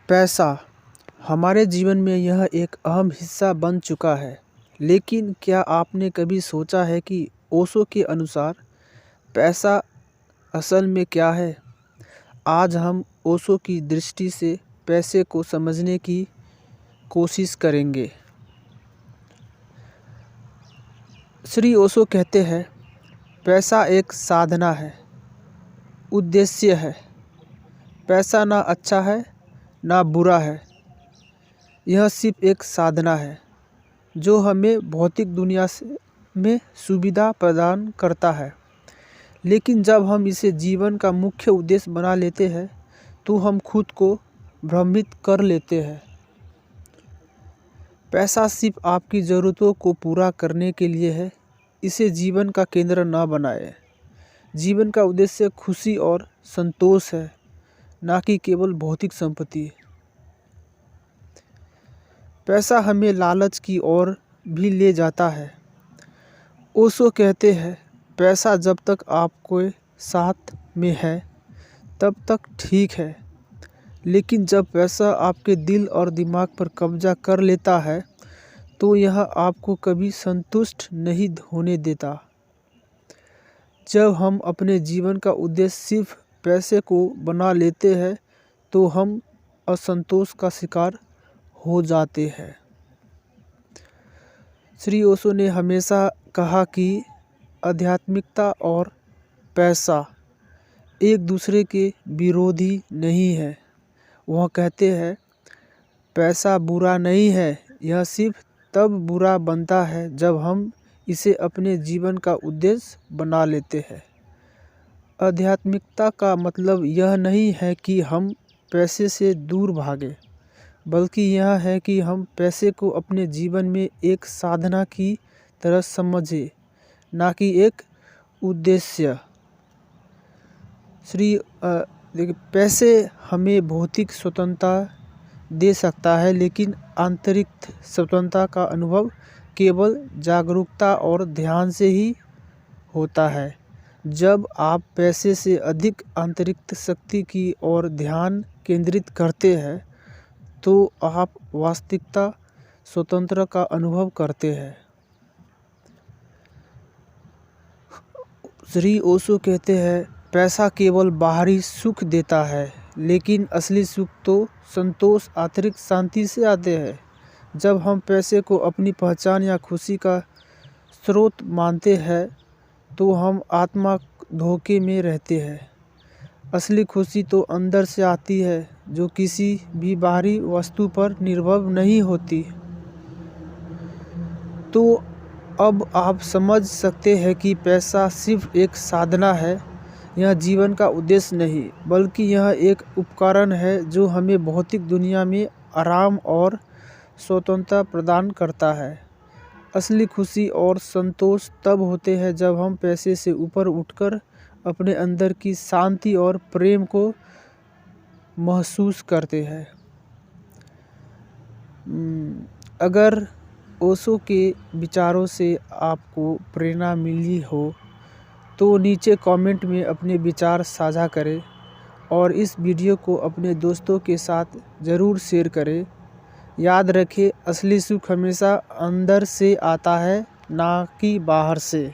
पैसा हमारे जीवन में यह एक अहम हिस्सा बन चुका है। लेकिन क्या आपने कभी सोचा है कि ओशो के अनुसार पैसा असल में क्या है? आज हम ओशो की दृष्टि से पैसे को समझने की कोशिश करेंगे। श्री ओशो कहते हैं, पैसा एक साधना है, उद्देश्य है। पैसा ना अच्छा है ना बुरा है, यह सिर्फ एक साधना है जो हमें भौतिक दुनिया में सुविधा प्रदान करता है। लेकिन जब हम इसे जीवन का मुख्य उद्देश्य बना लेते हैं तो हम खुद को भ्रमित कर लेते हैं। पैसा सिर्फ आपकी ज़रूरतों को पूरा करने के लिए है। इसे जीवन का केंद्र ना बनाएं। जीवन का उद्देश्य खुशी और संतोष है, ना कि केवल भौतिक संपत्ति। पैसा हमें लालच की ओर भी ले जाता है। ओशो कहते हैं, पैसा जब तक आपके साथ में है तब तक ठीक है, लेकिन जब पैसा आपके दिल और दिमाग पर कब्जा कर लेता है तो यह आपको कभी संतुष्ट नहीं होने देता। जब हम अपने जीवन का उद्देश्य सिर्फ पैसे को बना लेते हैं तो हम असंतोष का शिकार हो जाते हैं। श्री ओशो ने हमेशा कहा कि आध्यात्मिकता और पैसा एक दूसरे के विरोधी नहीं है। वह कहते हैं, पैसा बुरा नहीं है, यह सिर्फ तब बुरा बनता है जब हम इसे अपने जीवन का उद्देश्य बना लेते हैं। आध्यात्मिकता का मतलब यह नहीं है कि हम पैसे से दूर भागें, बल्कि यह है कि हम पैसे को अपने जीवन में एक साधना की तरह समझें, ना कि एक उद्देश्य। देखिए, पैसे हमें भौतिक स्वतंत्रता दे सकता है, लेकिन आंतरिक स्वतंत्रता का अनुभव केवल जागरूकता और ध्यान से ही होता है। जब आप पैसे से अधिक आंतरिक शक्ति की ओर ध्यान केंद्रित करते हैं तो आप वास्तविकता स्वतंत्रता का अनुभव करते हैं। श्री ओशो कहते हैं, पैसा केवल बाहरी सुख देता है, लेकिन असली सुख तो संतोष, आंतरिक शांति से आते हैं। जब हम पैसे को अपनी पहचान या खुशी का स्रोत मानते हैं तो हम आत्मा धोखे में रहते हैं। असली खुशी तो अंदर से आती है, जो किसी भी बाहरी वस्तु पर निर्भर नहीं होती। तो अब आप समझ सकते हैं कि पैसा सिर्फ एक साधना है, यह जीवन का उद्देश्य नहीं, बल्कि यह एक उपकरण है जो हमें भौतिक दुनिया में आराम और स्वतंत्रता प्रदान करता है। असली खुशी और संतोष तब होते हैं जब हम पैसे से ऊपर उठकर अपने अंदर की शांति और प्रेम को महसूस करते हैं। अगर ओशो के विचारों से आपको प्रेरणा मिली हो तो नीचे कमेंट में अपने विचार साझा करें और इस वीडियो को अपने दोस्तों के साथ ज़रूर शेयर करें। याद रखें, असली सुख हमेशा अंदर से आता है, ना कि बाहर से।